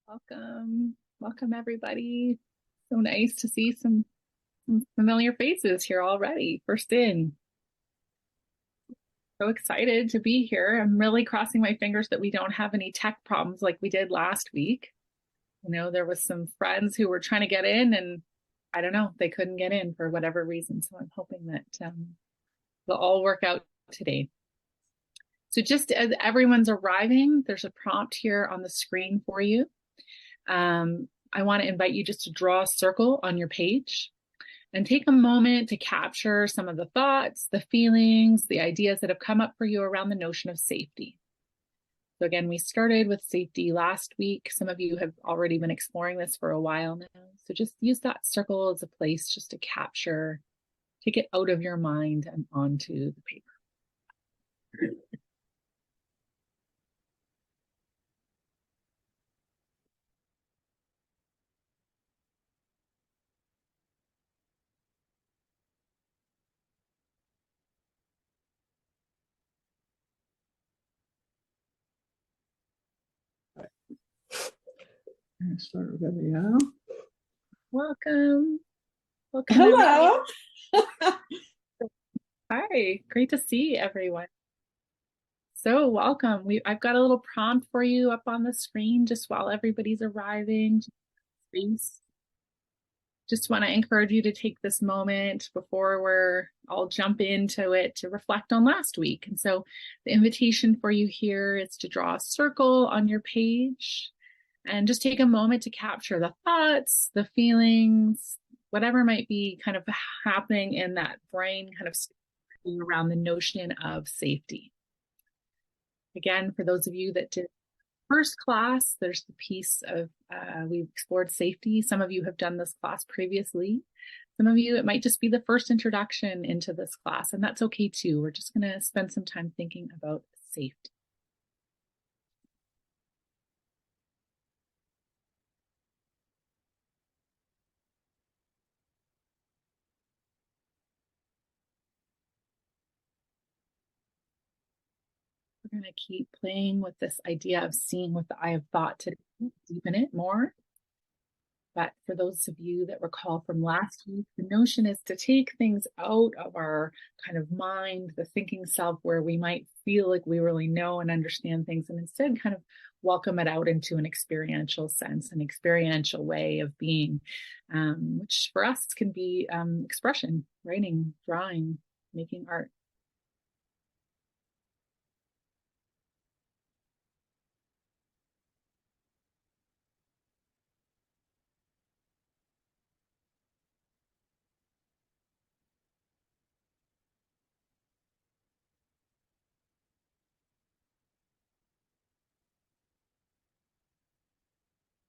Welcome. Welcome, everybody. So nice to see some familiar faces here already. First in. So excited to be here. I'm really crossing my fingers that we don't have any tech problems like we did last week. There was some friends who were trying to get in and I don't know, they couldn't get in for whatever reason. So I'm hoping that they'll all work out today. So just as everyone's arriving, there's a prompt here on the screen for you. I want to invite you just to draw a circle on your page and take a moment to capture some of the thoughts, the feelings, the ideas that have come up for you around the notion of safety. So again, we started with safety last week. Some of you have already been exploring this for a while now. So just use that circle as a place just to capture, take it out of your mind and onto the paper. Start a video. Welcome. Welcome. Hello. Hi, great to see everyone. So welcome. I've got a little prompt for you up on the screen just while everybody's arriving. Just want to encourage you to take this moment before we're all jump into it to reflect on last week. And so the invitation for you here is to draw a circle on your page and just take a moment to capture the thoughts, the feelings, whatever might be kind of happening in that brain kind of around the notion of safety. Again, for those of you that did first class, there's the piece of, we've explored safety. Some of you have done this class previously. Some of you, it might just be the first introduction into this class, and that's okay too. We're just gonna spend some time thinking about safety. We're going to keep playing with this idea of seeing with the eye of thought to deepen it more. But for those of you that recall from last week, the notion is to take things out of our kind of mind, the thinking self, where we might feel like we really know and understand things, and instead kind of welcome it out into an experiential sense, an experiential way of being, which for us can be expression, writing, drawing, making art.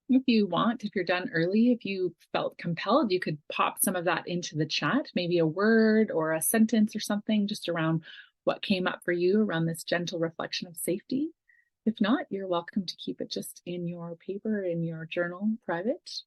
If you want, if you're done early, if you felt compelled, you could pop some of that into the chat, maybe a word or a sentence or something just around what came up for you around this gentle reflection of safety. If not, you're welcome to keep it just in your paper, in your journal, private.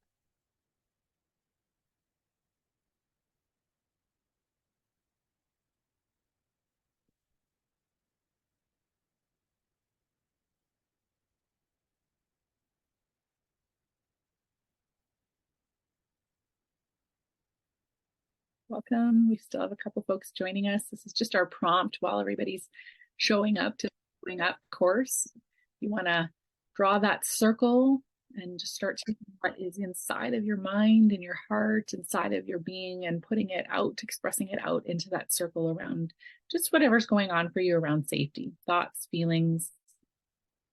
Welcome. We still have a couple folks joining us. This is just our prompt while everybody's showing up to showing up course. You want to draw that circle and just start taking what is inside of your mind and your heart, inside of your being, and putting it out, expressing it out into that circle around just whatever's going on for you around safety, thoughts, feelings,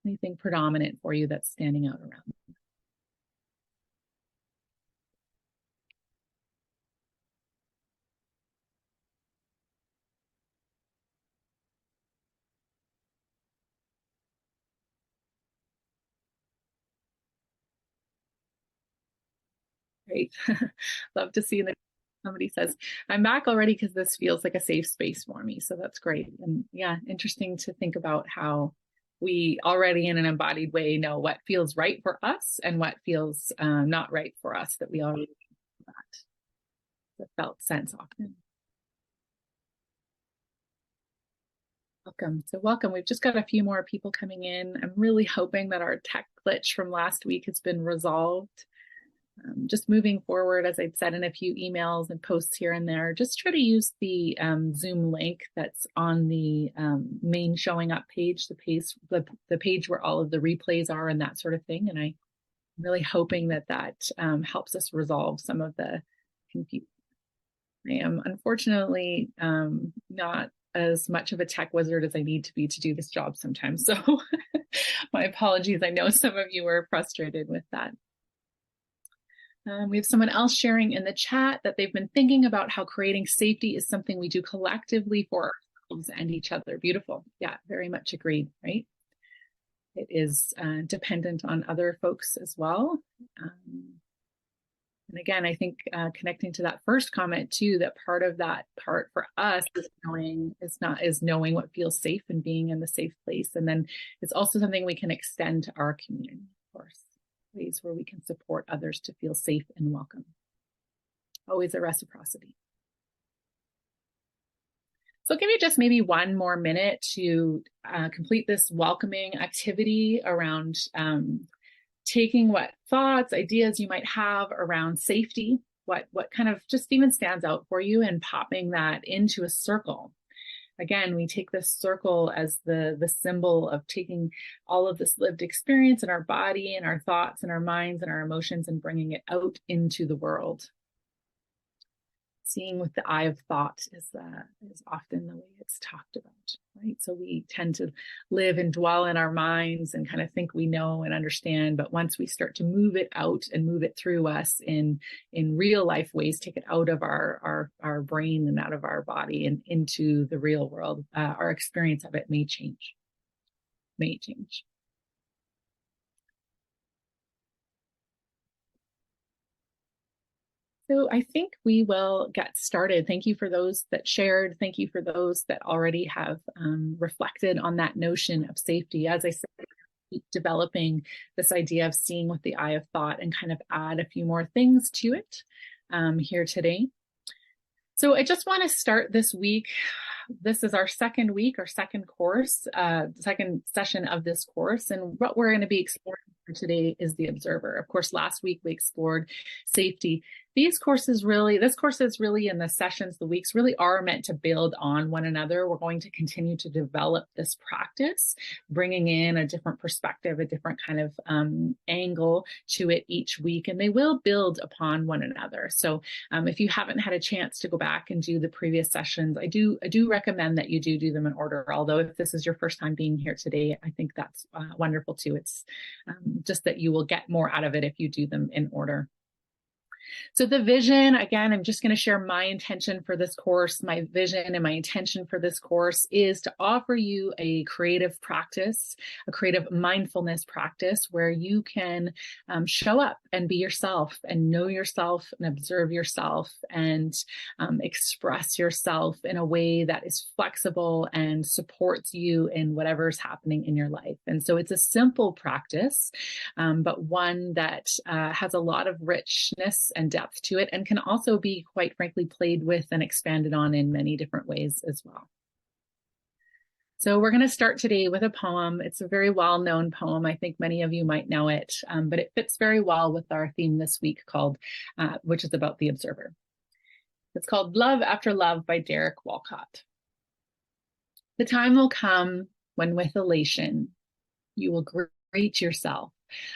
anything predominant for you that's standing out around. Great. Love to see that somebody says, I'm back already because this feels like a safe space for me. So that's great. And yeah, interesting to think about how we already in an embodied way know what feels right for us and what feels not right for us, that we already know that felt sense often. Welcome. So welcome. We've just got a few more people coming in. I'm really hoping that our tech glitch from last week has been resolved. Just moving forward, as I've said in a few emails and posts here and there, just try to use the Zoom link that's on the main showing up page, the page where all of the replays are and that sort of thing. And I'm really hoping that helps us resolve some of the confusion. I am unfortunately not as much of a tech wizard as I need to be to do this job sometimes. So my apologies. I know some of you are frustrated with that. We have someone else sharing in the chat that they've been thinking about how creating safety is something we do collectively for ourselves and each other. Beautiful. Yeah, very much agreed, right? It is dependent on other folks as well. And again, I think connecting to that first comment too, that part of that part for us is knowing what feels safe and being in the safe place. And then it's also something we can extend to our community, of course, ways where we can support others to feel safe and welcome. Always a reciprocity. So I'll give you just maybe one more minute to complete this welcoming activity around taking what thoughts, ideas you might have around safety, what kind of just even stands out for you, and popping that into a circle. Again, we take this circle as the symbol of taking all of this lived experience in our body and our thoughts and our minds and our emotions and bringing it out into the world. Seeing with the eye of thought is often the way it's talked about, right? So we tend to live and dwell in our minds and kind of think we know and understand, but once we start to move it out and move it through us in real life ways, take it out of our brain and out of our body and into the real world, our experience of it may change. So I think we will get started. Thank you for those that shared. Thank you for those that already have reflected on that notion of safety. As I said, keep developing this idea of seeing with the eye of thought and kind of add a few more things to it here today. So I just want to start this week. This is our second week, our second course, second session of this course. And what we're going to be exploring for today is the observer. Of course, last week we explored safety. This course is really, and the sessions, the weeks really are meant to build on one another. We're going to continue to develop this practice, bringing in a different perspective, a different kind of angle to it each week, and they will build upon one another. So if you haven't had a chance to go back and do the previous sessions, I do recommend that you do them in order. Although if this is your first time being here today, I think that's wonderful too. It's just that you will get more out of it if you do them in order. So the vision, again, I'm just going to share my intention for this course. My vision and my intention for this course is to offer you a creative practice, a creative mindfulness practice where you can show up and be yourself and know yourself and observe yourself and express yourself in a way that is flexible and supports you in whatever's happening in your life. And so it's a simple practice, but one that has a lot of richness and depth to it, and can also be, quite frankly, played with and expanded on in many different ways as well. So we're going to start today with a poem. It's a very well-known poem. I think many of you might know it, but it fits very well with our theme this week, which is about the observer. It's called Love After Love by Derek Walcott. The time will come when with elation, you will greet yourself,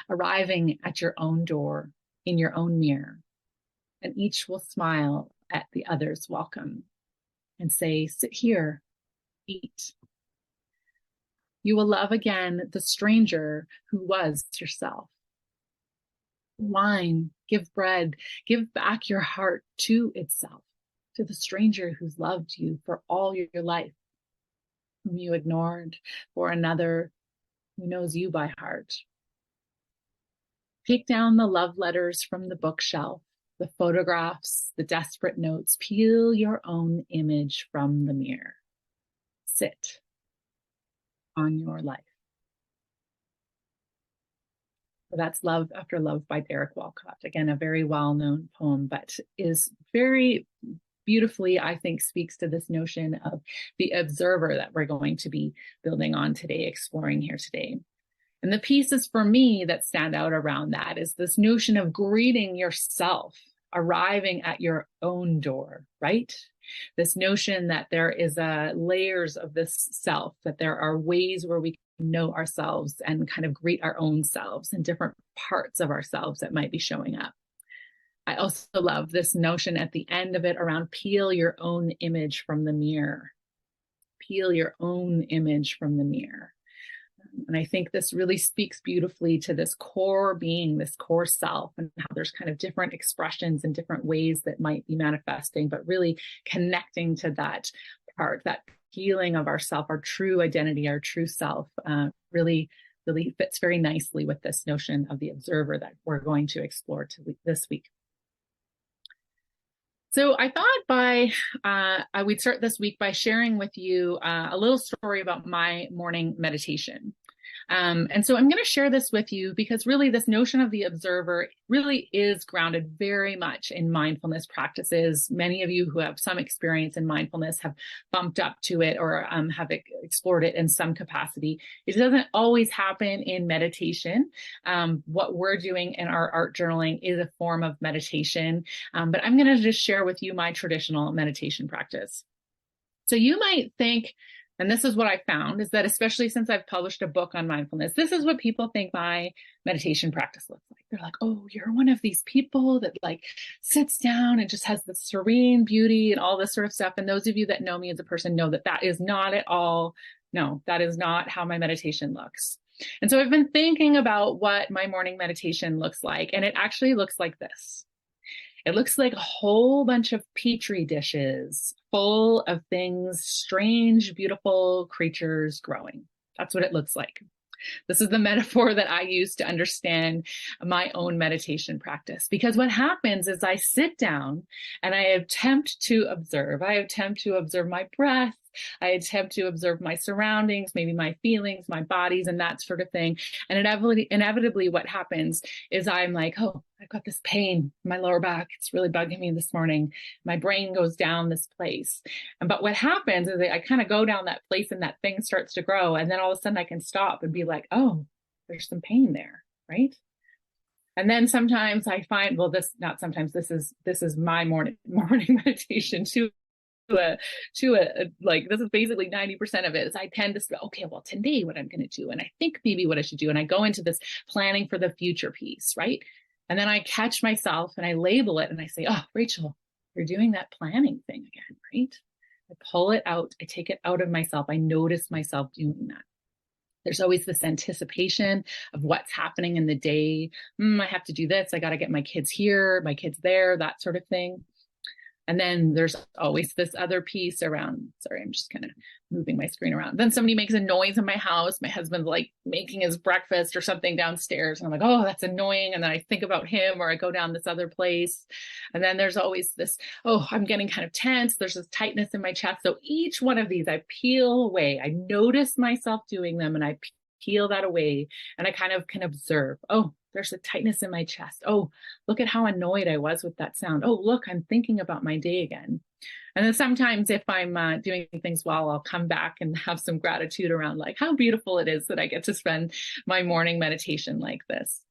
arriving at your own door, in your own mirror, and each will smile at the other's welcome and say, sit here, eat. You will love again the stranger who was yourself. Wine, give bread, give back your heart to itself, to the stranger who's loved you for all your life, whom you ignored for another who knows you by heart. Take down the love letters from the bookshelf, the photographs, the desperate notes. Peel your own image from the mirror. Sit on your life. So that's Love After Love by Derek Walcott. Again, a very well-known poem, but is very beautifully, I think, speaks to this notion of the observer that we're going to be building on today, exploring here today. And the pieces for me that stand out around that is this notion of greeting yourself, arriving at your own door, right? This notion that there is layers of this self, that there are ways where we can know ourselves and kind of greet our own selves and different parts of ourselves that might be showing up. I also love this notion at the end of it around peel your own image from the mirror. Peel your own image from the mirror. And I think this really speaks beautifully to this core being, this core self, and how there's kind of different expressions and different ways that might be manifesting, but really connecting to that part, that healing of ourself, our true identity, our true self, really fits very nicely with this notion of the observer that we're going to explore this week. So I thought I would start this week by sharing with you a little story about my morning meditation. And so I'm going to share this with you because really this notion of the observer really is grounded very much in mindfulness practices. Many of you who have some experience in mindfulness have bumped up to it or have explored it in some capacity. It doesn't always happen in meditation. What we're doing in our art journaling is a form of meditation, but I'm going to just share with you my traditional meditation practice. So you might think, and this is what I found, is that especially since I've published a book on mindfulness, this is what people think my meditation practice looks like. They're like, oh, you're one of these people that like sits down and just has this serene beauty and all this sort of stuff. And those of you that know me as a person know that that is not at all, no, that is not how my meditation looks. And so I've been thinking about what my morning meditation looks like, and it actually looks like this. It looks like a whole bunch of petri dishes full of things, strange, beautiful creatures growing. That's what it looks like. This is the metaphor that I use to understand my own meditation practice. Because what happens is I sit down and I attempt to observe. I attempt to observe my breath. I attempt to observe my surroundings, maybe my feelings, my bodies, and that sort of thing. And inevitably what happens is I'm like, oh, I've got this pain in my lower back. It's really bugging me this morning. My brain goes down this place. But what happens is I kind of go down that place and that thing starts to grow. And then all of a sudden I can stop and be like, oh, there's some pain there, right? And then sometimes I find, well, this is my morning meditation too. Like this is basically 90% of it is I tend to say, okay, well, today what I'm going to do, and I think maybe what I should do, and I go into this planning for the future piece, right? And then I catch myself and I label it and I say, oh, Rachel, you're doing that planning thing again, right? I pull it out, I take it out of myself, I notice myself doing that. There's always this anticipation of what's happening in the day. I have to do this, I got to get my kids here, my kids there, that sort of thing. And then there's always this other piece around, sorry, I'm just kind of moving my screen around. Then somebody makes a noise in my house. My husband's like making his breakfast or something downstairs. And I'm like, oh, that's annoying. And then I think about him or I go down this other place. And then there's always this, oh, I'm getting kind of tense. There's this tightness in my chest. So each one of these I peel away. I notice myself doing them and I peel that away. And I kind of can observe, oh, there's a tightness in my chest. Oh, look at how annoyed I was with that sound. Oh, look, I'm thinking about my day again. And then sometimes if I'm doing things well, I'll come back and have some gratitude around like how beautiful it is that I get to spend my morning meditation like this.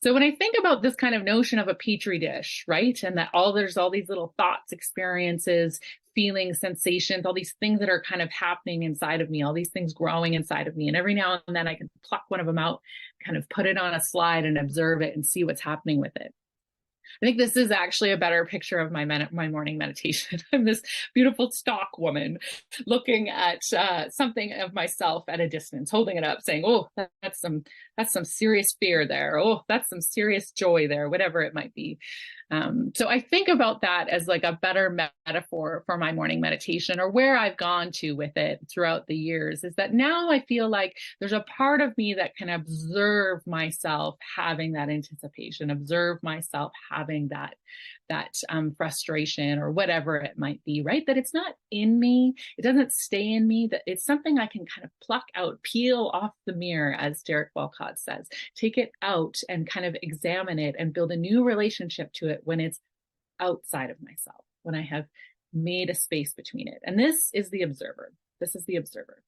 So when I think about this kind of notion of a petri dish, right? And that there's all these little thoughts, experiences, feelings, sensations, all these things that are kind of happening inside of me, all these things growing inside of me. And every now and then I can pluck one of them out, kind of put it on a slide and observe it and see what's happening with it. I think this is actually a better picture of my morning meditation. I'm this beautiful stock woman looking at something of myself at a distance, holding it up, saying, "Oh, that's some serious fear there. Oh, that's some serious joy there," whatever it might be. So I think about that as like a better metaphor for my morning meditation, or where I've gone to with it throughout the years, is that now I feel like there's a part of me that can observe myself having that anticipation, observe myself having that frustration or whatever it might be, right? That it's not in me, it doesn't stay in me, that it's something I can kind of pluck out, peel off the mirror, as Derek Walcott says, take it out and kind of examine it and build a new relationship to it when it's outside of myself. when I have made a space between it. And this is the observer. This is the observer.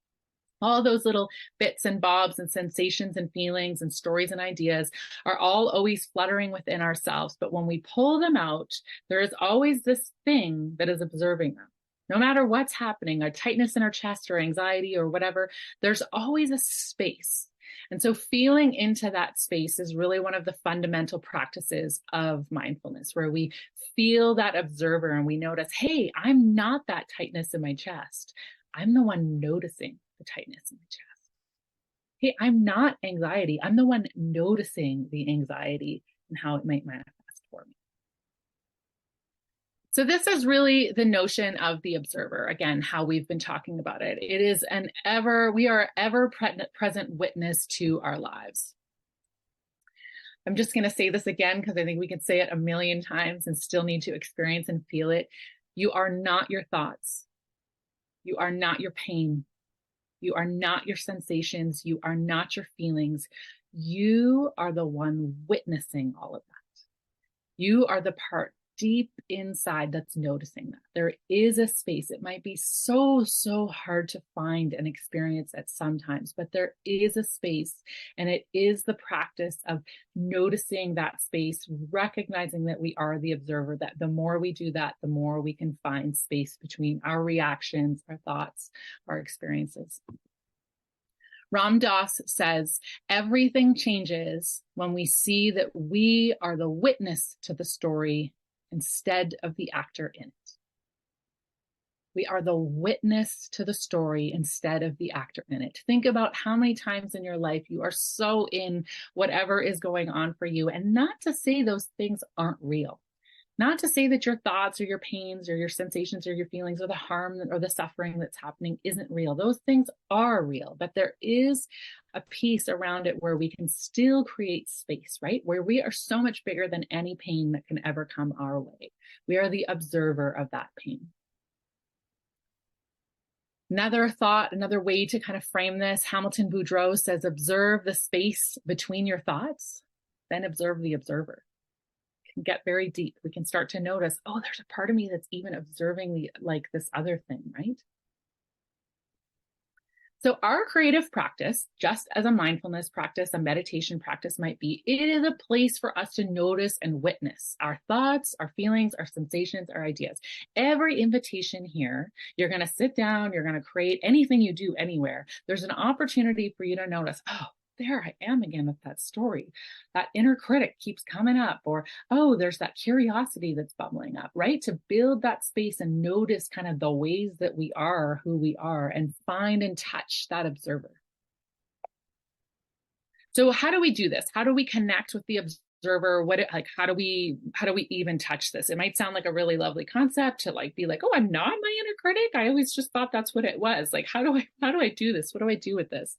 All those little bits and bobs and sensations and feelings and stories and ideas are all always fluttering within ourselves. But when we pull them out, there is always this thing that is observing them. No matter what's happening, a tightness in our chest or anxiety or whatever, there's always a space. And so feeling into that space is really one of the fundamental practices of mindfulness, where we feel that observer and we notice, hey, I'm not that tightness in my chest. I'm the one noticing the tightness in my chest. Hey, I'm not anxiety. I'm the one noticing the anxiety and how it might manifest for me. So this is really the notion of the observer. Again, how we've been talking about it. It is we are ever present witness to our lives. I'm just going to say this again because I think we can say it a million times and still need to experience and feel it. You are not your thoughts. You are not your pain. You are not your sensations. You are not your feelings. You are the one witnessing all of that. You are the part deep inside that's noticing that. There is a space. It might be so hard to find and experience at sometimes, but there is a space, and it is the practice of noticing that space, recognizing that we are the observer, that the more we do that, the more we can find space between our reactions, our thoughts, our experiences. Ram Dass says, everything changes when we see that we are the witness to the story instead of the actor in it. We are the witness to the story instead of the actor in it. Think about how many times in your life you are so in whatever is going on for you, and not to say those things aren't real. Not to say that your thoughts or your pains or your sensations or your feelings or the harm or the suffering that's happening isn't real. Those things are real, but there is a piece around it where we can still create space, right? Where we are so much bigger than any pain that can ever come our way. We are the observer of that pain. Another thought, another way to kind of frame this, Hamilton Boudreau says, observe the space between your thoughts, then observe the observer. Can get very deep. We can start to notice, oh, there's a part of me that's even observing this other thing, right? So our creative practice, just as a mindfulness practice, a meditation practice might be, it is a place for us to notice and witness our thoughts, our feelings, our sensations, our ideas. Every invitation here, you're going to sit down, you're going to create anything you do anywhere. There's an opportunity for you to notice, oh, there I am again with that story. That inner critic keeps coming up, or, oh, there's that curiosity that's bubbling up, right? To build that space and notice kind of the ways that we are who we are and find and touch that observer. So how do we do this? How do we connect with the observer? How do we even touch this? It might sound like a really lovely concept to be like, oh, I'm not my inner critic. I always just thought that's what it was. Like, how do I do this? What do I do with this?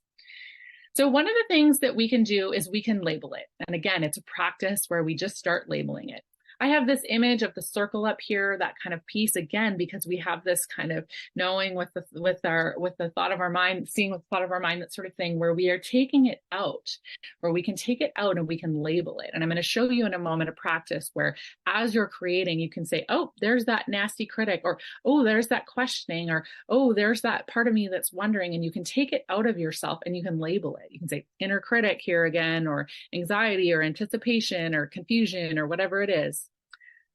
So one of the things that we can do is we can label it. And again, it's a practice where we just start labeling it. I have this image of the circle up here, that kind of piece, again, because we have this kind of knowing with the thought of our mind, seeing with the thought of our mind, that sort of thing, where we are taking it out, where we can take it out and we can label it. And I'm going to show you in a moment a practice where, as you're creating, you can say, oh, there's that nasty critic, or, oh, there's that questioning, or, oh, there's that part of me that's wondering, and you can take it out of yourself and you can label it. You can say inner critic here again, or anxiety, or anticipation, or confusion, or whatever it is.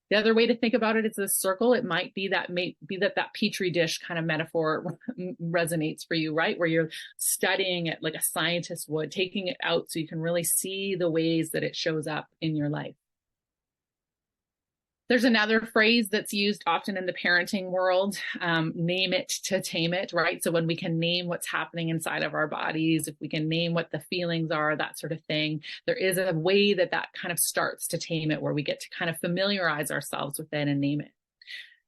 The other way to think about it is a circle. It might be that petri dish kind of metaphor resonates for you, right? Where you're studying it like a scientist would, taking it out so you can really see the ways that it shows up in your life. There's another phrase that's used often in the parenting world, name it to tame it, right? So when we can name what's happening inside of our bodies, if we can name what the feelings are, that sort of thing, there is a way that kind of starts to tame it, where we get to kind of familiarize ourselves with it and name it.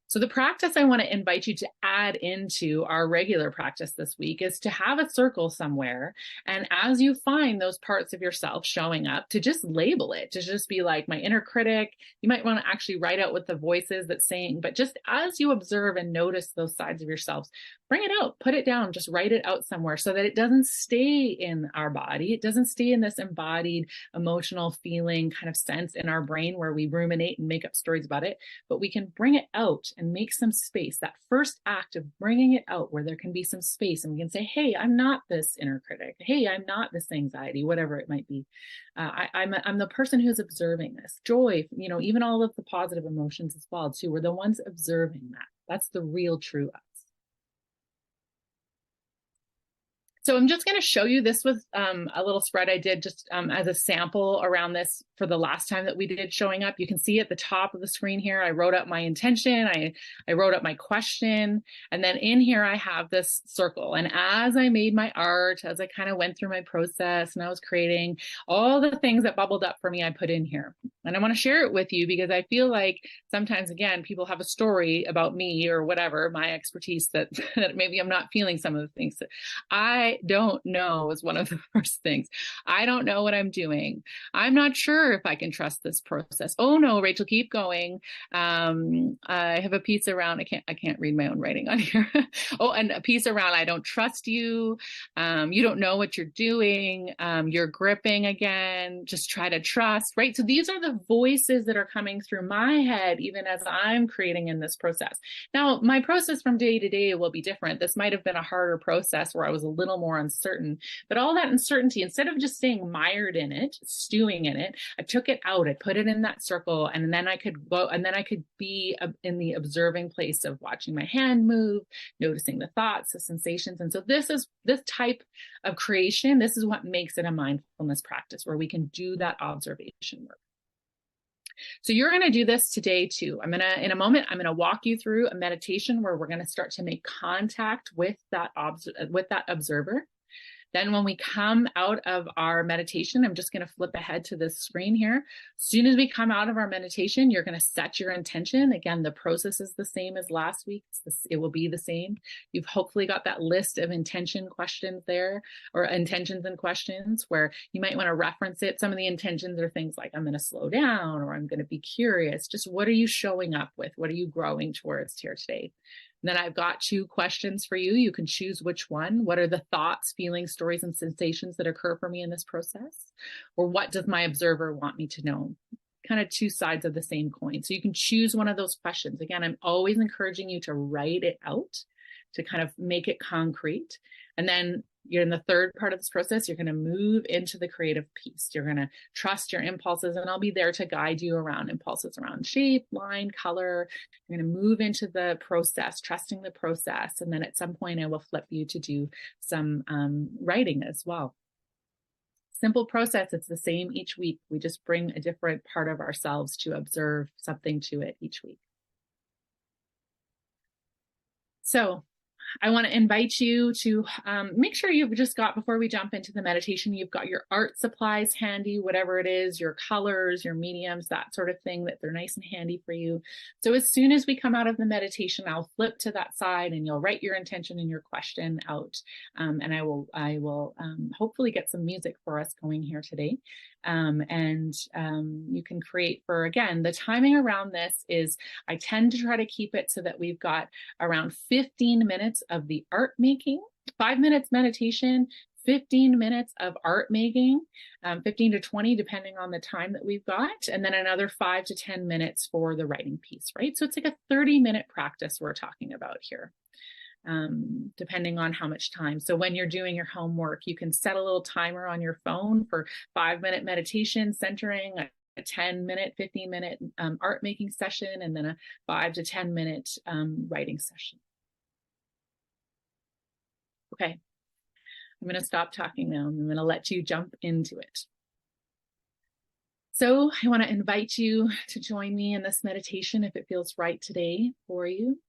So the practice I want to invite you to add into our regular practice this week is to have a circle somewhere. And as you find those parts of yourself showing up, to just label it, to just be like, my inner critic. You might want to actually write out what the voice is that's saying, but just as you observe and notice those sides of yourselves, bring it out, put it down, just write it out somewhere so that it doesn't stay in our body. It doesn't stay in this embodied emotional feeling kind of sense in our brain where we ruminate and make up stories about it, but we can bring it out and make some space, that first act of bringing it out where there can be some space and we can say, hey, I'm not this inner critic. Hey, I'm not this anxiety, whatever it might be. I'm the person who's observing this. Joy, even all of the positive emotions as well, too. We're the ones observing that. That's the real true us. So I'm just going to show you, this was a little spread I did just as a sample around this for the last time that we did showing up. You can see at the top of the screen here, I wrote up my intention, I wrote up my question, and then in here I have this circle. And as I made my art, as I kind of went through my process and I was creating all the things that bubbled up for me, I put in here. And I want to share it with you because I feel like sometimes, again, people have a story about me or whatever, my expertise, that maybe I'm not feeling some of the things that I don't know is one of the first things. I don't know what I'm doing. I'm not sure if I can trust this process. Oh no, Rachel, keep going. I have a piece around, I can't read my own writing on here. Oh, and a piece around, I don't trust you. You don't know what you're doing. You're gripping again. Just try to trust, right? So these are the voices that are coming through my head, even as I'm creating in this process. Now, my process from day to day will be different. This might have been a harder process where I was a little more uncertain, but all that uncertainty, instead of just staying mired in it, stewing in it, I took it out, I put it in that circle, and then I could go, and then I could be in the observing place of watching my hand move, noticing the thoughts, the sensations. And so this type of creation, this is what makes it a mindfulness practice, where we can do that observation work. So you're going to do this today too. In a moment, I'm going to walk you through a meditation where we're going to start to make contact with that observer. Then when we come out of our meditation, I'm just going to flip ahead to this screen here. As soon as we come out of our meditation, you're going to set your intention. Again, the process is the same as last week. It will be the same. You've hopefully got that list of intention questions there, or intentions and questions, where you might want to reference it. Some of the intentions are things like, I'm going to slow down, or I'm going to be curious. Just what are you showing up with? What are you growing towards here today? And then I've got 2 questions for you. You can choose which one. What are the thoughts, feelings, stories, and sensations that occur for me in this process? Or what does my observer want me to know? Kind of 2 sides of the same coin. So you can choose one of those questions. Again, I'm always encouraging you to write it out, to kind of make it concrete. And then you're in the third part of this process, you're going to move into the creative piece. You're going to trust your impulses, and I'll be there to guide you around impulses around shape, line, color. You're going to move into the process, trusting the process. And then at some point I will flip you to do some writing as well. Simple process. It's the same each week. We just bring a different part of ourselves to observe something to it each week. So I want to invite you to make sure you've just got, before we jump into the meditation, you've got your art supplies handy, whatever it is, your colors, your mediums, that sort of thing, that they're nice and handy for you. So as soon as we come out of the meditation, I'll flip to that side and you'll write your intention and your question out. And I will hopefully get some music for us going here today. You can create for, again, the timing around this is, I tend to try to keep it so that we've got around 15 minutes of the art making, 5 minutes meditation, 15 minutes of art making, 15 to 20, depending on the time that we've got, and then another 5 to 10 minutes for the writing piece, right? So it's like a 30-minute practice we're talking about here, depending on how much time. So when you're doing your homework, you can set a little timer on your phone for 5-minute meditation, centering, a 10-minute, 15-minute art making session, and then a 5 to 10-minute writing session. Okay, I'm going to stop talking now. I'm going to let you jump into it. So I want to invite you to join me in this meditation if it feels right today for you.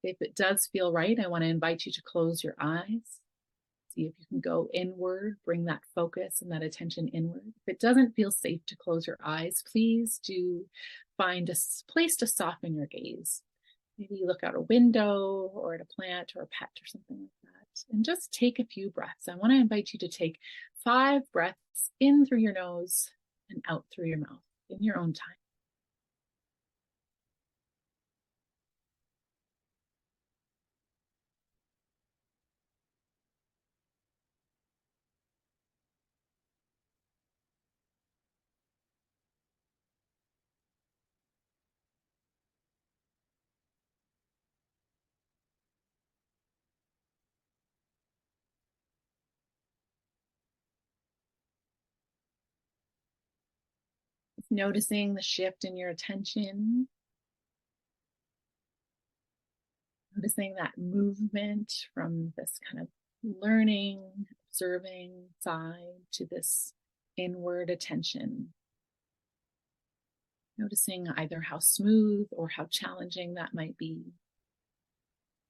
If it does feel right, I want to invite you to close your eyes. See if you can go inward, bring that focus and that attention inward. If it doesn't feel safe to close your eyes, please do find a place to soften your gaze. Maybe you look out a window or at a plant or a pet or something like that. And just take a few breaths. I want to invite you to take 5 breaths in through your nose and out through your mouth in your own time. Noticing the shift in your attention, noticing that movement from this kind of learning, observing side to this inward attention. Noticing either how smooth or how challenging that might be.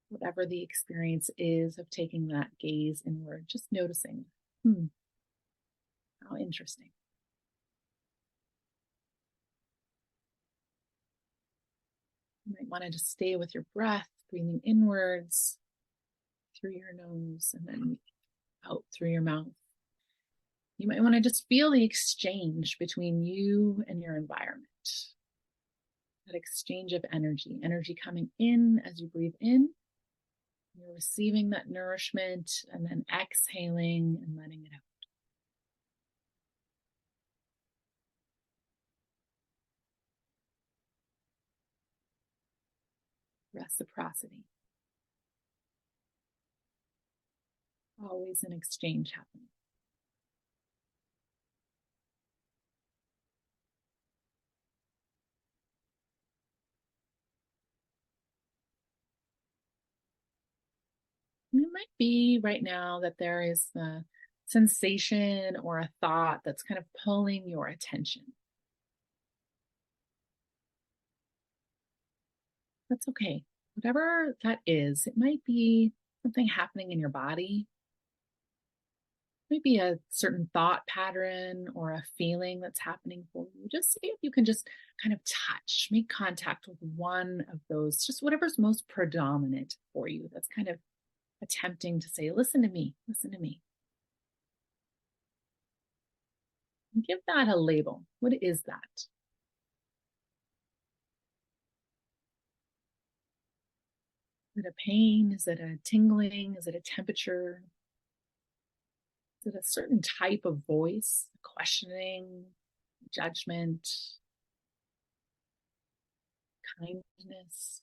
Whatever the experience is of taking that gaze inward, just noticing, how interesting. You might want to just stay with your breath, breathing inwards through your nose and then out through your mouth. You might want to just feel the exchange between you and your environment. That exchange of energy coming in as you breathe in. You're receiving that nourishment and then exhaling and letting it out. Reciprocity. Always an exchange happening. And it might be right now that there is a sensation or a thought that's kind of pulling your attention. That's okay. Whatever that is, it might be something happening in your body, maybe a certain thought pattern or a feeling that's happening for you. Just see if you can just kind of make contact with one of those, just whatever's most predominant for you. That's kind of attempting to say, listen to me, listen to me. And give that a label. What is that? Is it a pain? Is it a tingling? Is it a temperature? Is it a certain type of voice, questioning, judgment, kindness,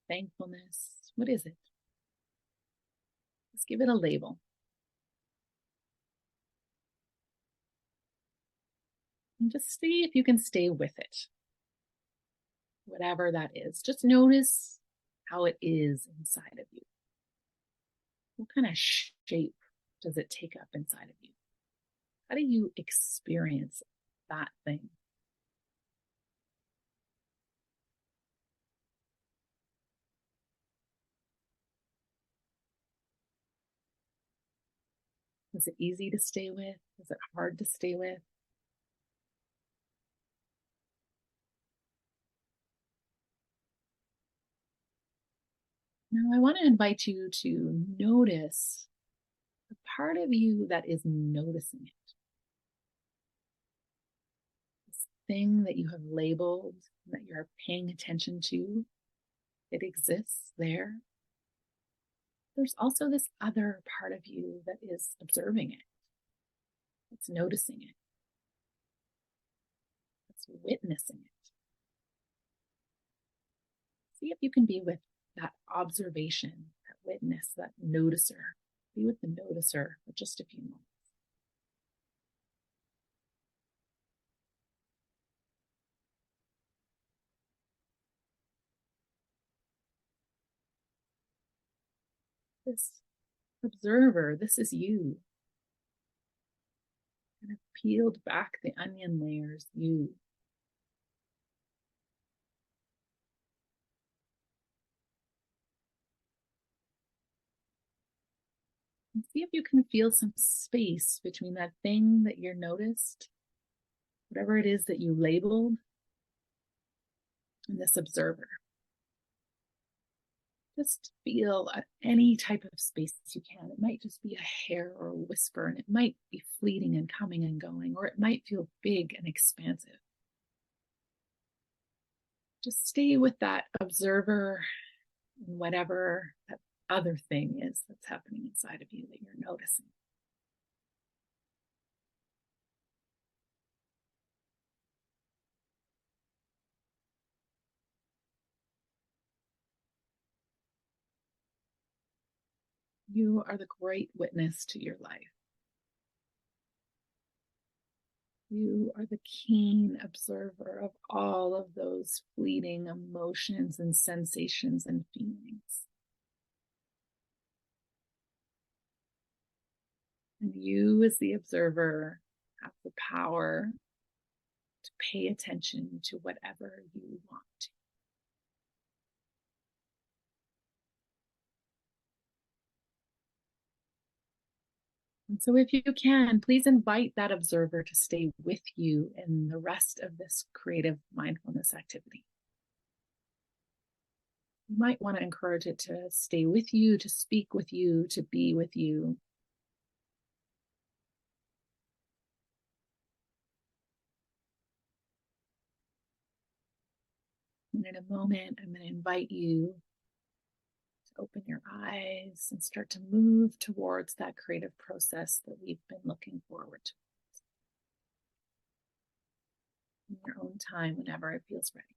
thankfulness? What is it? Let's give it a label. And just see if you can stay with it. Whatever that is, just notice how it is inside of you. What kind of shape does it take up inside of you? How do you experience that thing? Is it easy to stay with? Is it hard to stay with? Now, I want to invite you to notice the part of you that is noticing it. This thing that you have labeled, that you're paying attention to, it exists there. There's also this other part of you that is observing it, that's noticing it, that's witnessing it. See if you can be with that observation, that witness, that noticer. Be with the noticer for just a few moments. This observer, this is you. Kind of peeled back the onion layers, you. And see if you can feel some space between that thing that you're noticed, whatever it is that you labeled, and this observer. Just feel any type of space you can. It might just be a hair or a whisper, and it might be fleeting and coming and going, or it might feel big and expansive. Just stay with that observer and whatever that other thing is that's happening inside of you that you're noticing. You are the great witness to your life. You are the keen observer of all of those fleeting emotions and sensations and feelings. And you, as the observer, have the power to pay attention to whatever you want to. And so, if you can, please invite that observer to stay with you in the rest of this creative mindfulness activity. You might want to encourage it to stay with you, to speak with you, to be with you. And in a moment, I'm going to invite you to open your eyes and start to move towards that creative process that we've been looking forward to in your own time, whenever it feels ready.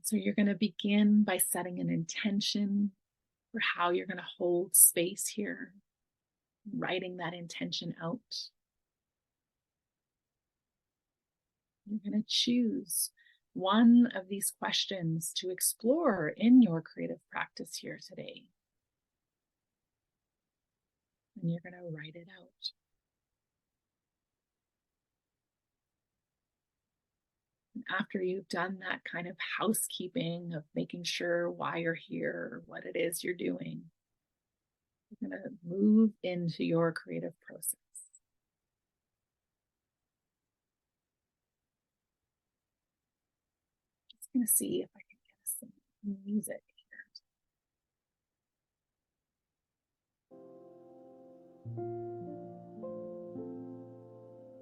So you're going to begin by setting an intention for how you're going to hold space here, writing that intention out. You're going to choose one of these questions to explore in your creative practice here today. And you're going to write it out. And after you've done that kind of housekeeping of making sure why you're here, what it is you're doing, you're going to move into your creative process. Just going to see if I can get some music here.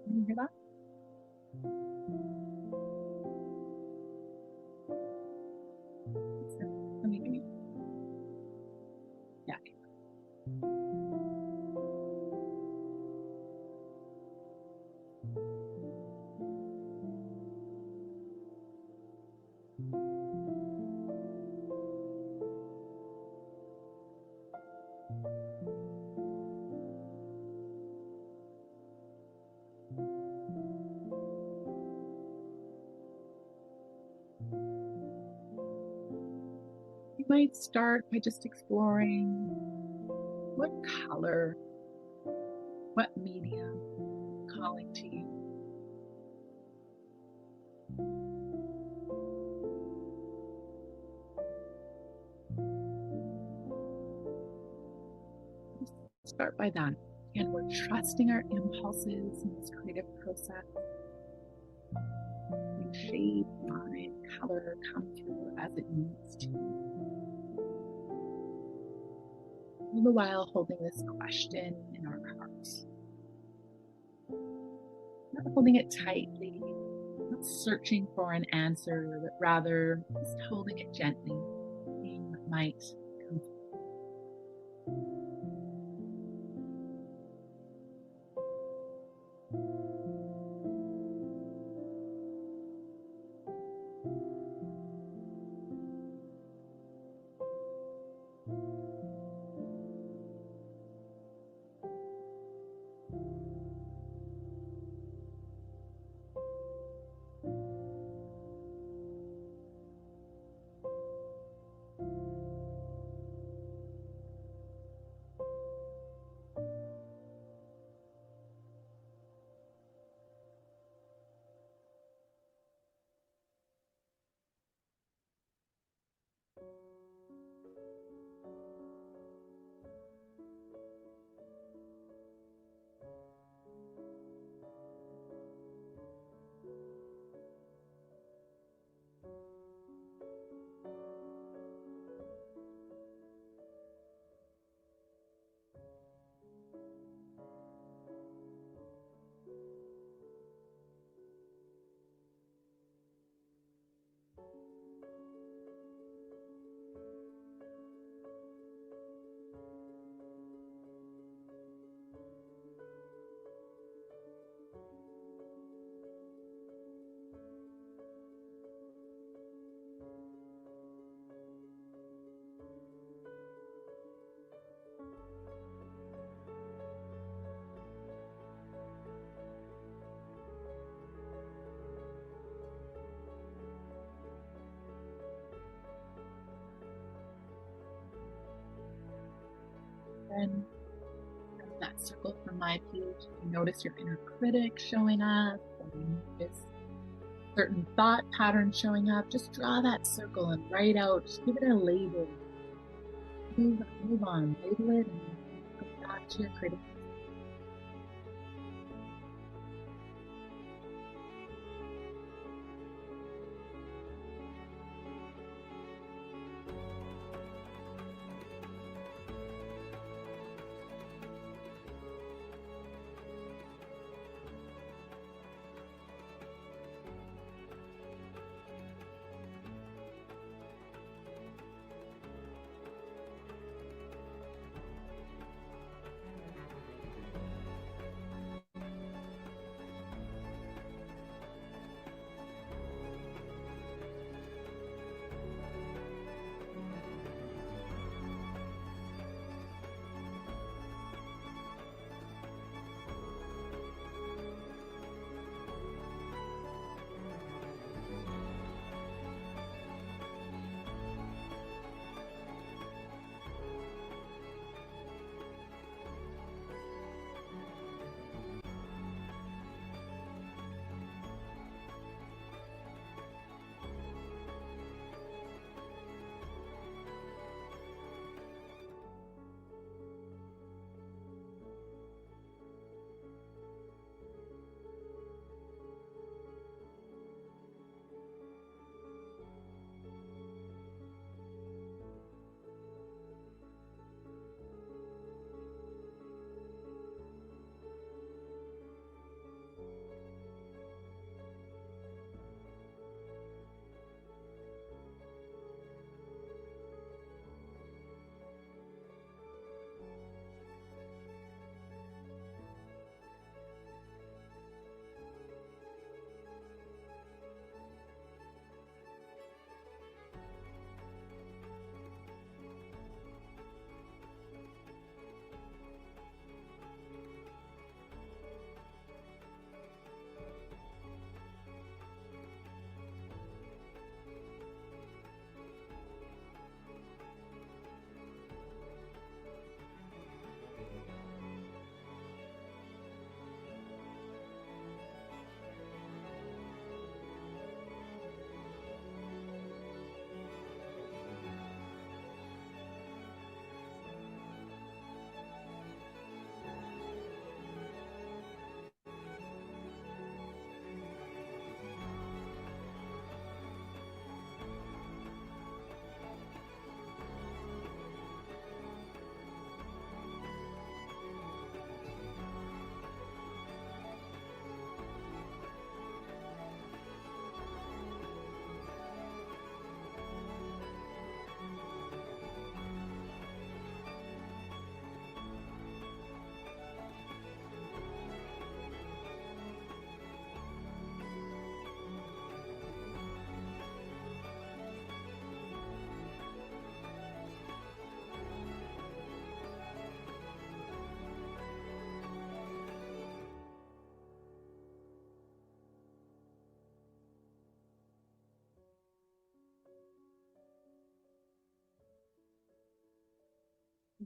Can you hear that? Let me give you. Yeah. You might start by just exploring what color, what medium calling to you. Start by that. And we're trusting our impulses in this creative process. And shade, line, color come through as it needs to. All the while holding this question in our hearts. Not holding it tightly, not searching for an answer, but rather just holding it gently, seeing what might come through. And that circle from my page, you notice your inner critic showing up, or you notice certain thought patterns showing up, just draw that circle and write out, just give it a label. Move on, label it, and go back to your critic.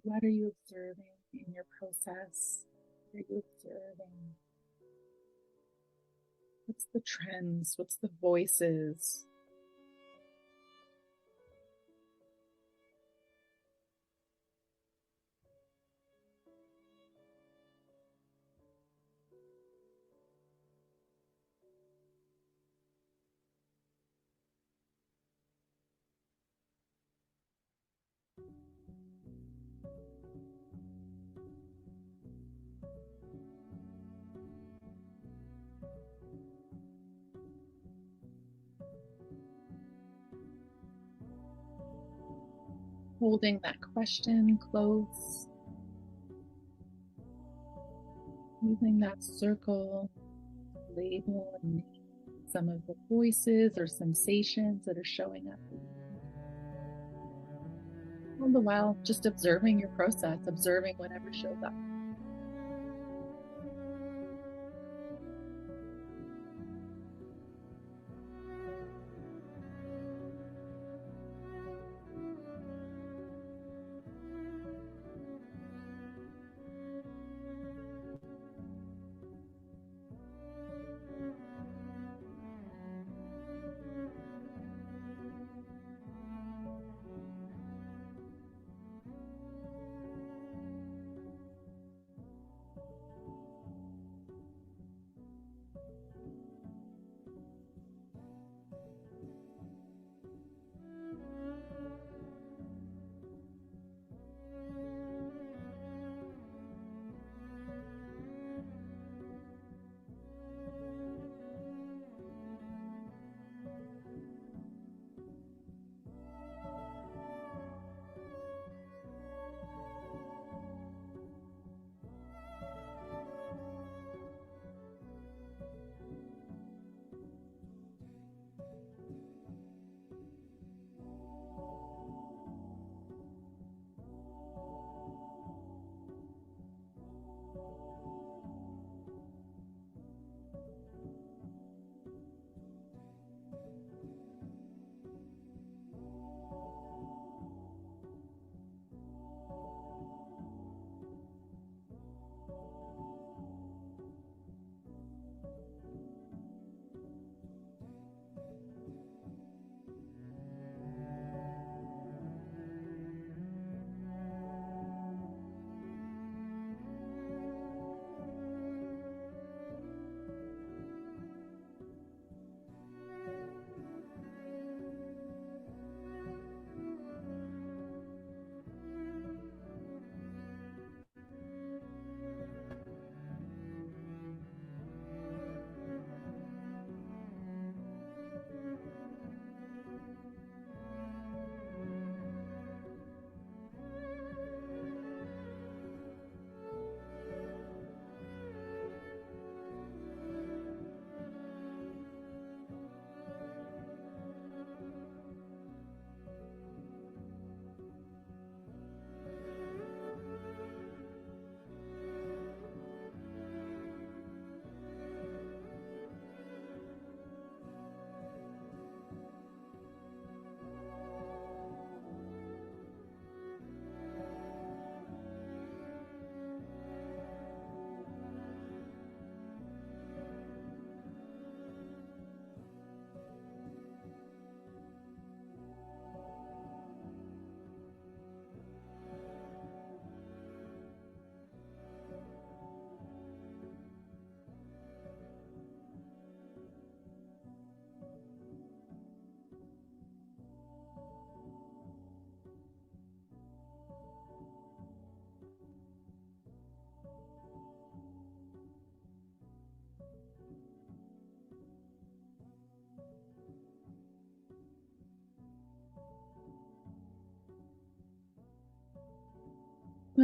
What are you observing in your process? What are you observing? What's the trends? What's the voices? Holding that question close, using that circle, label and name some of the voices or sensations that are showing up. All the while, just observing your process, observing whatever shows up.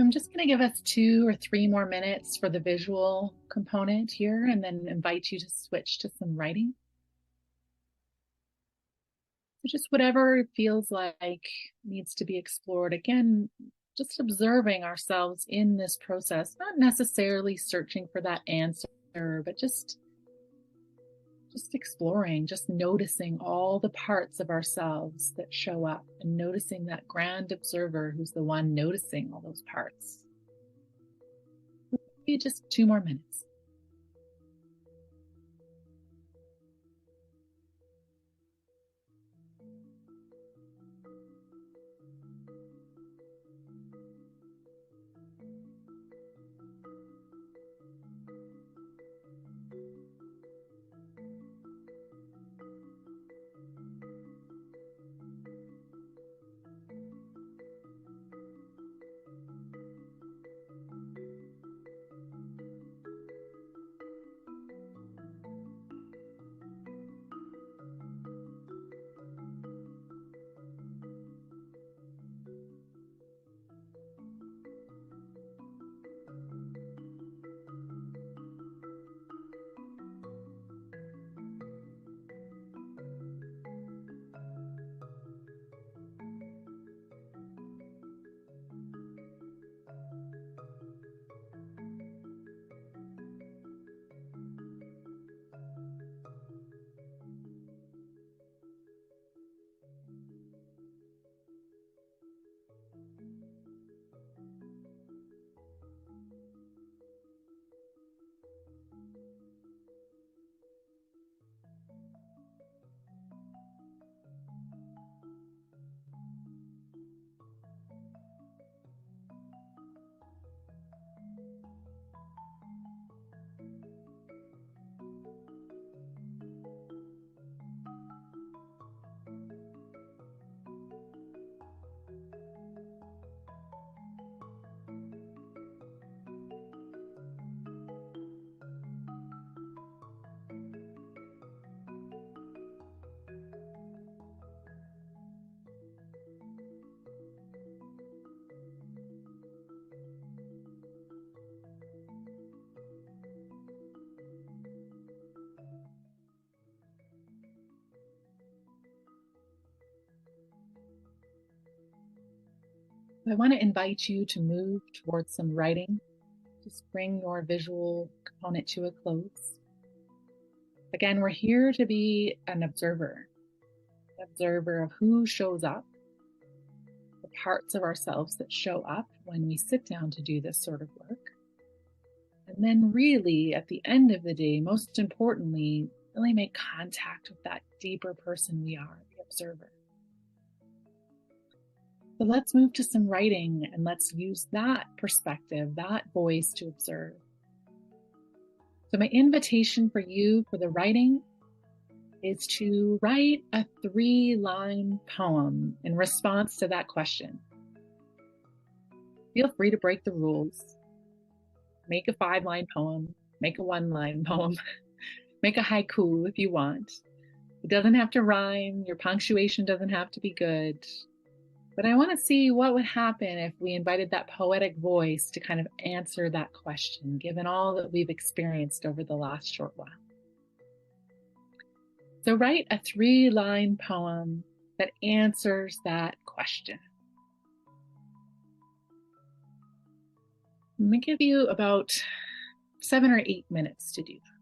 I'm just going to give us 2 or 3 more minutes for the visual component here and then invite you to switch to some writing. So just whatever feels like needs to be explored. Again, just observing ourselves in this process, not necessarily searching for that answer, but just exploring, just noticing all the parts of ourselves that show up and noticing that grand observer who's the one noticing all those parts. Maybe just 2 more minutes. I want to invite you to move towards some writing. Just bring your visual component to a close. Again, we're here to be an observer of who shows up, the parts of ourselves that show up when we sit down to do this sort of work. And then really at the end of the day, most importantly, really make contact with that deeper person we are, the observer. So let's move to some writing and let's use that perspective, that voice to observe. So my invitation for you for the writing is to write a 3-line poem in response to that question. Feel free to break the rules. Make a 5-line poem, make a 1-line poem, make a haiku if you want. It doesn't have to rhyme, your punctuation doesn't have to be good. But I want to see what would happen if we invited that poetic voice to kind of answer that question, given all that we've experienced over the last short while. So write a 3-line poem that answers that question. I'm going to give you about 7 or 8 minutes to do that.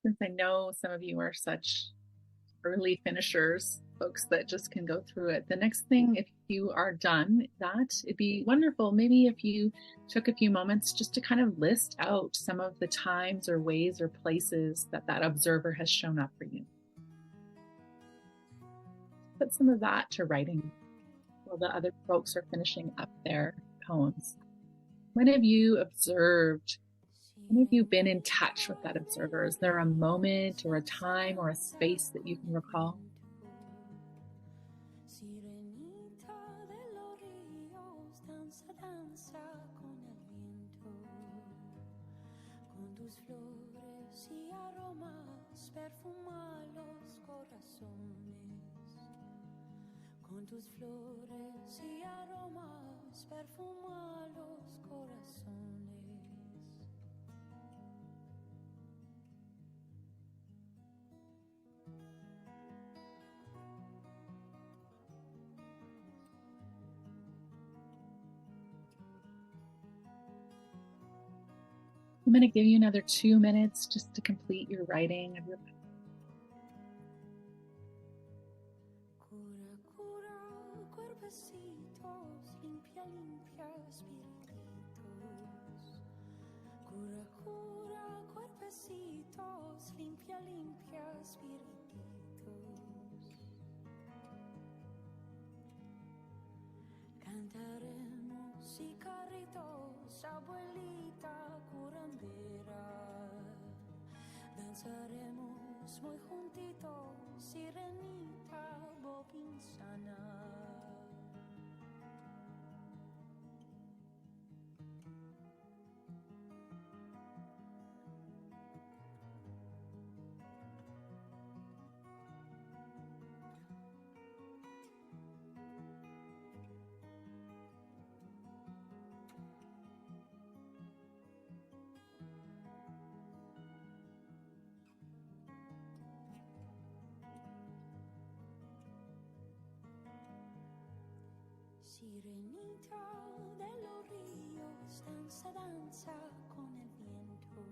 Since I know some of you are such early finishers, folks that just can go through it, the next thing, if you are done that, it'd be wonderful maybe if you took a few moments just to kind of list out some of the times or ways or places that that observer has shown up for you. Put some of that to writing while the other folks are finishing up their poems. When have you observed? When have you been in touch with that observer? Is there a moment or a time or a space that you can recall? Con tus flores y aromas perfuma los corazones. I'm going to give you another 2 minutes just to complete your writing of your poem. Cura, cura, cuerpecitos, limpia, limpia, espirititos. Cura, cura, cuerpecitos, limpia, limpia, espirititos. Cantaremos y carritos, abuelita curandera. Danzaremos muy juntitos, sirenita bobinsana. Sirenita dello rio, danza danza con el viento.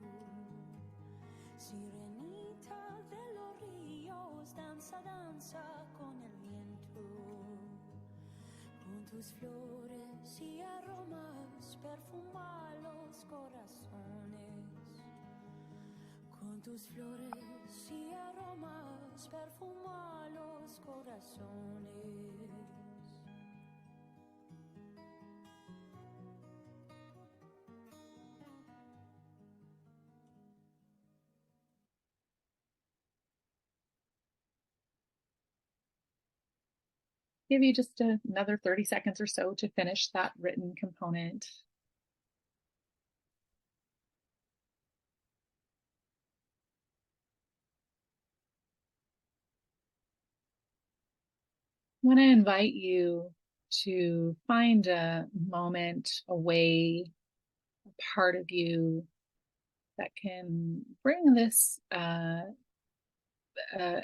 Sirenita dello rio, danza danza con el viento. Con tus flores y aromas perfuma los corazones. Con tus flores y aromas perfuma los corazones. Give you just another 30 seconds or so to finish that written component. I want to invite you to find a moment, a way, a part of you that can bring this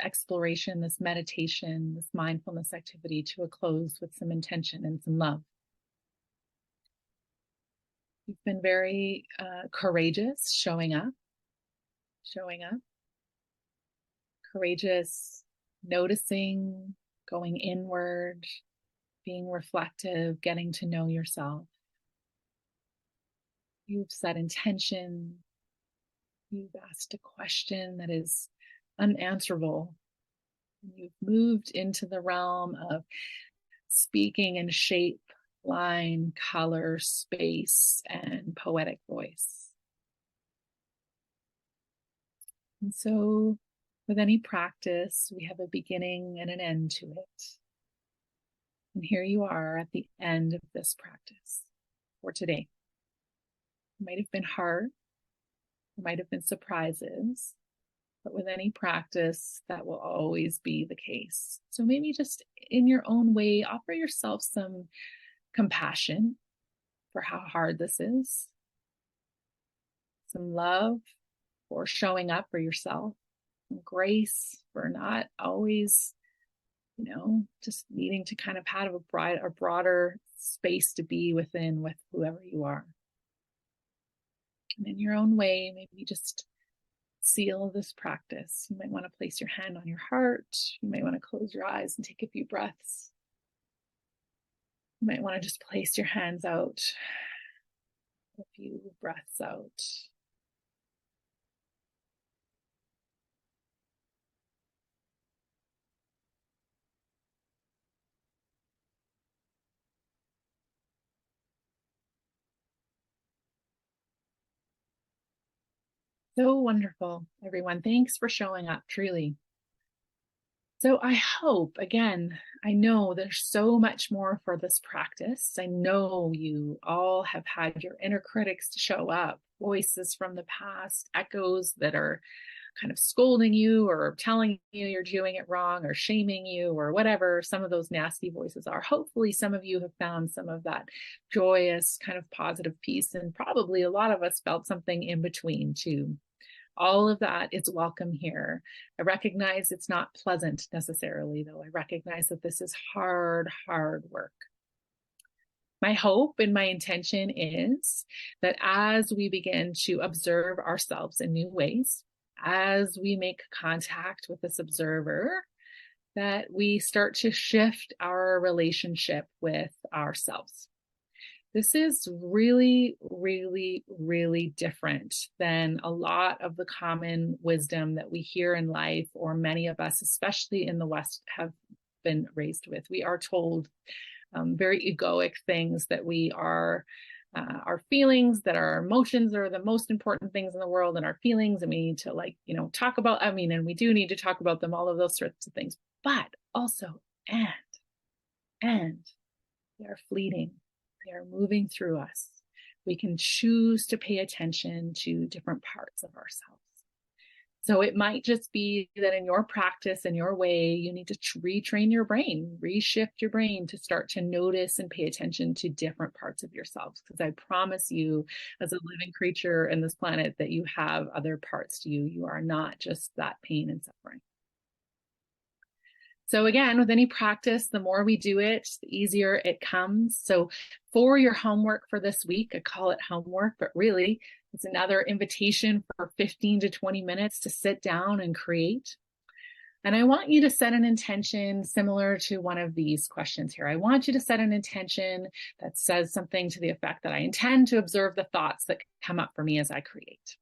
exploration, this meditation, this mindfulness activity to a close with some intention and some love. You've been very courageous showing up, courageous, noticing, going inward, being reflective, getting to know yourself. You've set intention. You've asked a question that is unanswerable. You've moved into the realm of speaking in shape, line, color, space, and poetic voice. And so with any practice, we have a beginning and an end to it. And here you are at the end of this practice for today. It might have been hard. There might have been surprises, but with any practice, that will always be the case. So maybe just in your own way, offer yourself some compassion for how hard this is, some love for showing up for yourself, some grace for not always, just needing to kind of have a broader space to be within with whoever you are. And in your own way, maybe just seal this practice. You might want to place your hand on your heart. You might want to close your eyes and take a few breaths. You might want to just place your hands out, a few breaths out. So wonderful, everyone. Thanks for showing up, truly. So I hope, again, I know there's so much more for this practice. I know you all have had your inner critics to show up, voices from the past, echoes that are kind of scolding you or telling you you're doing it wrong or shaming you or whatever some of those nasty voices are. Hopefully some of you have found some of that joyous kind of positive peace, and probably a lot of us felt something in between too. All of that is welcome here. I recognize it's not pleasant necessarily, though. I recognize that this is hard, hard work. My hope and my intention is that as we begin to observe ourselves in new ways, as we make contact with this observer, that we start to shift our relationship with ourselves. This is really, really, really different than a lot of the common wisdom that we hear in life, or many of us, especially in the West, have been raised with. We are told very egoic things that we are our feelings, that our emotions are the most important things in the world, and our feelings, and we need to talk about, and we do need to talk about them, all of those sorts of things, but also, and they are fleeting. They are moving through us. We can choose to pay attention to different parts of ourselves. So it might just be that in your practice, in your way, you need to retrain your brain, reshift your brain to start to notice and pay attention to different parts of yourselves. Because I promise you, as a living creature in this planet, that you have other parts to you. You are not just that pain and suffering. So again, with any practice, the more we do it, the easier it comes. So for your homework for this week, I call it homework, but really it's another invitation for 15 to 20 minutes to sit down and create. And I want you to set an intention similar to one of these questions here. I want you to set an intention that says something to the effect that I intend to observe the thoughts that come up for me as I create,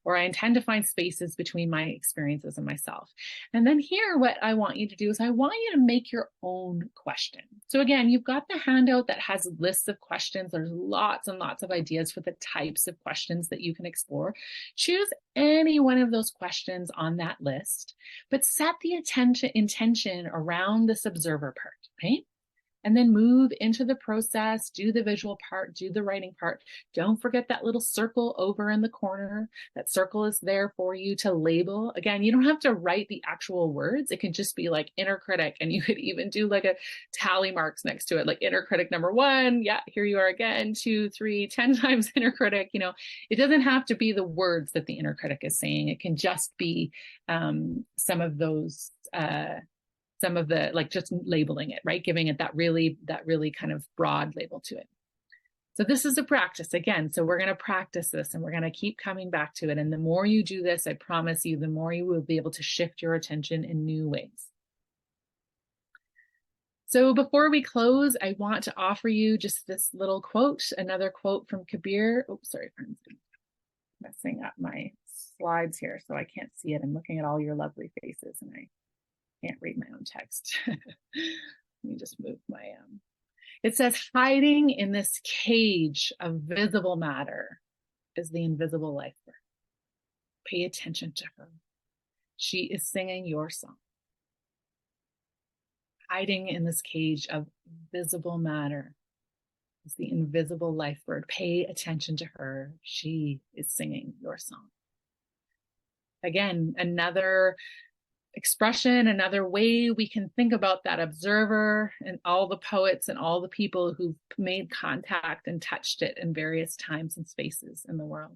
or I intend to find spaces between my experiences and myself. And then here, what I want you to do is I want you to make your own question. So again, you've got the handout that has lists of questions. There's lots and lots of ideas for the types of questions that you can explore. Choose any one of those questions on that list, but set the intention around this observer part, okay? And then move into the process, do the visual part, do the writing part. Don't forget that little circle over in the corner. That circle is there for you to label. Again, you don't have to write the actual words. It can just be like inner critic, and you could even do like a tally marks next to it, like inner critic number 1. Yeah, here you are again, 2, 3, 10 times inner critic. You know, it doesn't have to be the words that the inner critic is saying. It can just be some of those some of the, like, just labeling it, right? Giving it that really kind of broad label to it. So this is a practice again. So we're going to practice this and we're going to keep coming back to it. And the more you do this, I promise you, the more you will be able to shift your attention in new ways. So before we close, I want to offer you just this little quote, another quote from Kabir. Oh, sorry, friends. I'm messing up my slides here, so I can't see it. I'm looking at all your lovely faces and I can't read my own text. Let me just move my, it says, hiding in this cage of visible matter is the invisible life birth. Pay attention to her. She is singing your song. Hiding in this cage of visible matter is the invisible life bird. Pay attention to her. She is singing your song. Again, another expression, another way we can think about that observer and all the poets and all the people who've made contact and touched it in various times and spaces in the world.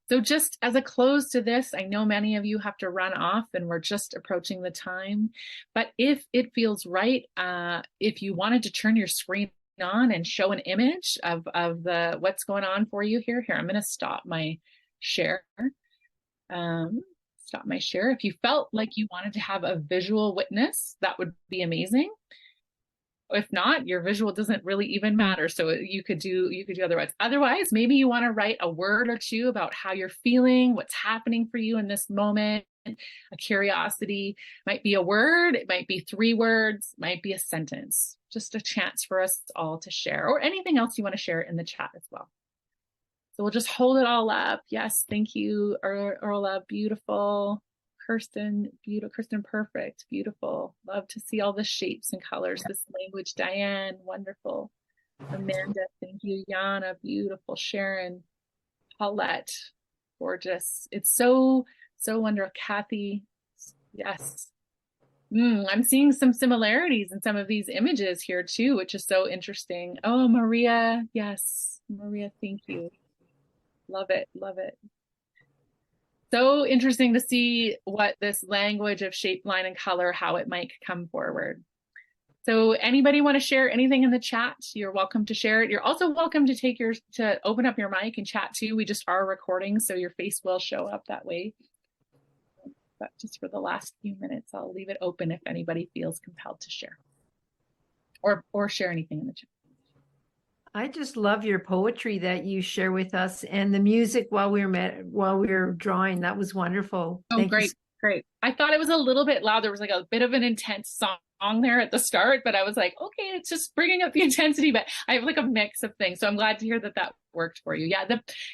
So just as a close to this, I know many of you have to run off and we're just approaching the time, but if it feels right, if you wanted to turn your screen on and show an image of the what's going on for you here, I'm going to stop my share. Stop my share. If you felt like you wanted to have a visual witness, that would be amazing. If not, your visual doesn't really even matter. So you could do otherwise, maybe you want to write a word or two about how you're feeling, what's happening for you in this moment. A curiosity might be a word, it might be 3 words, might be a sentence. Just a chance for us all to share, or anything else you want to share in the chat as well. So we'll just hold it all up. Yes, thank you, Orla, beautiful. Kirsten, beautiful. Kirsten, perfect, beautiful. Love to see all the shapes and colors. This language, Diane, wonderful. Amanda, thank you. Yana, beautiful. Sharon, Paulette, gorgeous. It's so wonderful. Kathy, yes. I'm seeing some similarities in some of these images here too, which is so interesting. Oh, Maria, yes. Maria, thank you. Love it, love it. So interesting to see what this language of shape, line, and color, how it might come forward. So anybody want to share anything in the chat? You're welcome to share it. You're also welcome to open up your mic and chat too. We just are recording, so your face will show up that way. But just for the last few minutes, I'll leave it open if anybody feels compelled to share or share anything in the chat. I just love your poetry that you share with us, and the music while we were drawing. That was wonderful. Oh, great. I thought it was a little bit loud. There was like a bit of an intense song there at the start, but I was like, okay, it's just bringing up the intensity. But I have like a mix of things, so I'm glad to hear that worked for you.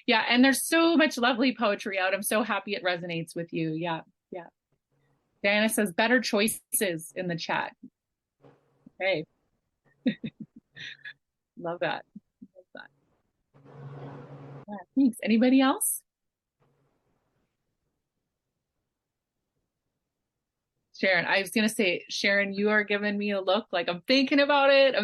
Yeah, and there's so much lovely poetry out. I'm so happy it resonates with you. Yeah. Diana says better choices in the chat. Okay. Love that. Yeah, thanks. Anybody else? Sharon, I was going to say, Sharon, you are giving me a look like I'm thinking about it.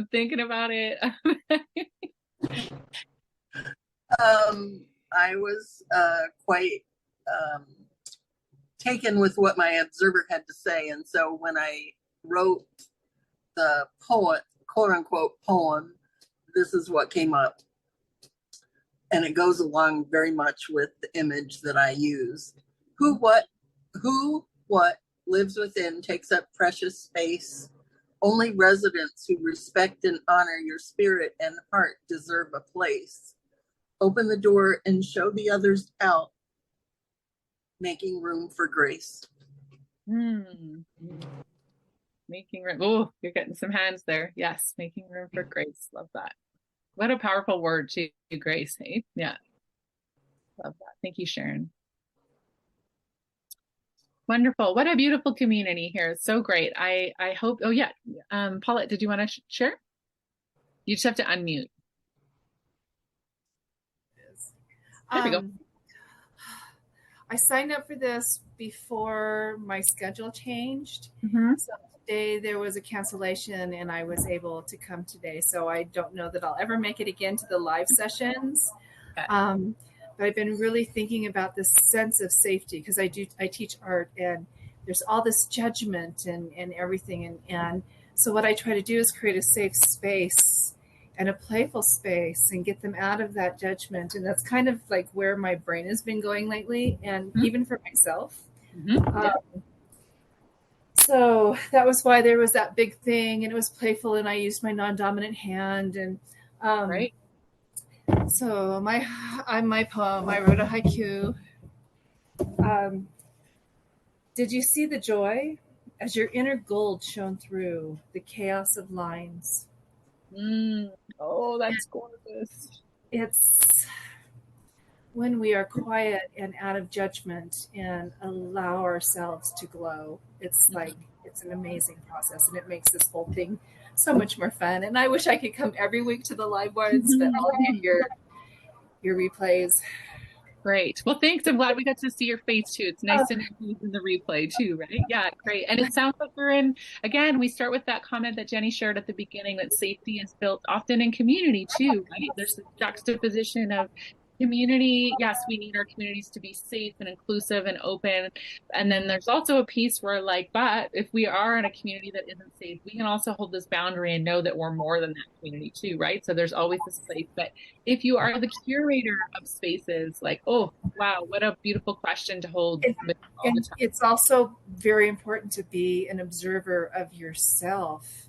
I was quite taken with what my observer had to say. And so when I wrote the poet, quote unquote poem, this is what came up. And it goes along very much with the image that I use. Who, what lives within takes up precious space. Only residents who respect and honor your spirit and heart deserve a place. Open the door and show the others out, making room for grace. Making room. Oh, you're getting some hands there. Yes, making room for grace. Love that. What a powerful word to grace, hey? Yeah. Love that. Thank you, Sharon. Wonderful. What a beautiful community here. It's so great. I hope, oh yeah. Paulette, did you want to share? You just have to unmute. There we go. I signed up for this before my schedule changed. So today there was a cancellation and I was able to come today. So I don't know that I'll ever make it again to the live sessions. Okay. But I've been really thinking about this sense of safety because I teach art and there's all this judgment and everything. And so what I try to do is create a safe space and a playful space and get them out of that judgment. And that's kind of like where my brain has been going lately, and even for myself. So that was why there was that big thing, and it was playful, and I used my non-dominant hand. And Right. So my poem, I wrote a haiku. Did you see the joy as your inner gold shone through the chaos of lines? Oh, that's gorgeous. It's when we are quiet and out of judgment and allow ourselves to glow. It's like, it's an amazing process, and it makes this whole thing so much more fun. And I wish I could come every week to the live ones, but I'll do your replays. Great. Well, thanks. I'm glad we got to see your face too. It's nice to know who's in the replay too, right? Yeah, great. And it sounds like we're in, again, we start with that comment that Jenny shared at the beginning, that safety is built often in community too, right? There's this juxtaposition of community. Yes, we need our communities to be safe and inclusive and open. And then there's also a piece where like, but if we are in a community that isn't safe, we can also hold this boundary and know that we're more than that community too, right? So there's always this place. But if you are the curator of spaces, like, oh, wow, what a beautiful question to hold all the time. It's also very important to be an observer of yourself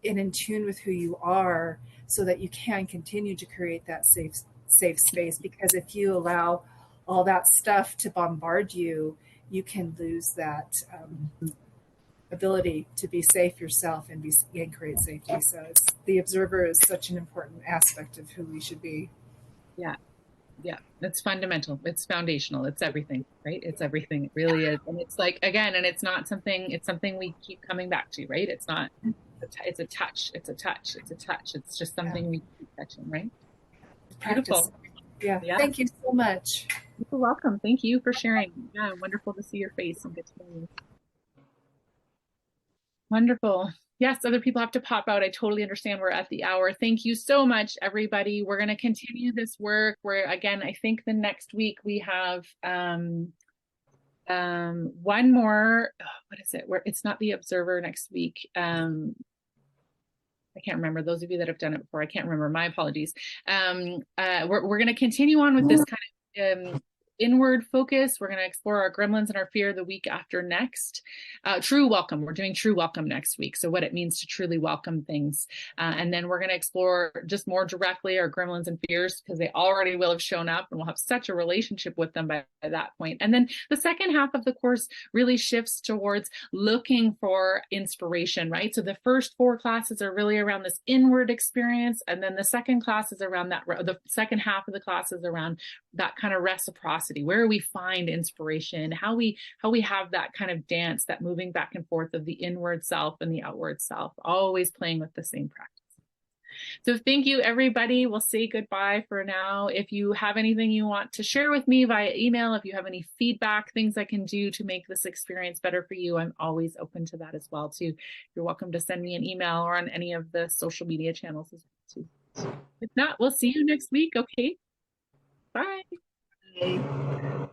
and in tune with who you are so that you can continue to create that safe space. Because if you allow all that stuff to bombard you, you can lose that ability to be safe yourself and create safety. So the observer is such an important aspect of who we should be. Yeah. It's fundamental. It's foundational. It's everything, right? It's everything. It really is. And it's like, again, and it's not something, it's something we keep coming back to, right? It's not, it's a touch. It's a touch. It's a touch. It's just something we keep touching, right? Beautiful. Yeah. Thank you so much. You're welcome. Thank you for sharing. Yeah, wonderful to see your face and get to know you. Wonderful. Yes, other people have to pop out. I totally understand we're at the hour. Thank you so much, everybody. We're going to continue this work where, again, I think the next week we have one more, what is it? Where it's not the Observer next week. I can't remember. Those of you that have done it before, I can't remember. My apologies. We're going to continue on with this kind of inward focus. We're going to explore our gremlins and our fear the week after next. True welcome. We're doing true welcome next week. So what it means to truly welcome things. And then we're going to explore just more directly our gremlins and fears, because they already will have shown up and we'll have such a relationship with them by that point. And then the second half of the course really shifts towards looking for inspiration, right? So the first 4 classes are really around this inward experience. And then the second class is around that, the second half of the class is around that kind of reciprocity, where we find inspiration, how we have that kind of dance, that moving back and forth of the inward self and the outward self, always playing with the same practice. So thank you, everybody. We'll say goodbye for now. If you have anything you want to share with me via email, if you have any feedback, things I can do to make this experience better for you, I'm always open to that as well too. You're welcome to send me an email or on any of the social media channels as well too. If not, we'll see you next week. Okay. Bye. Bye.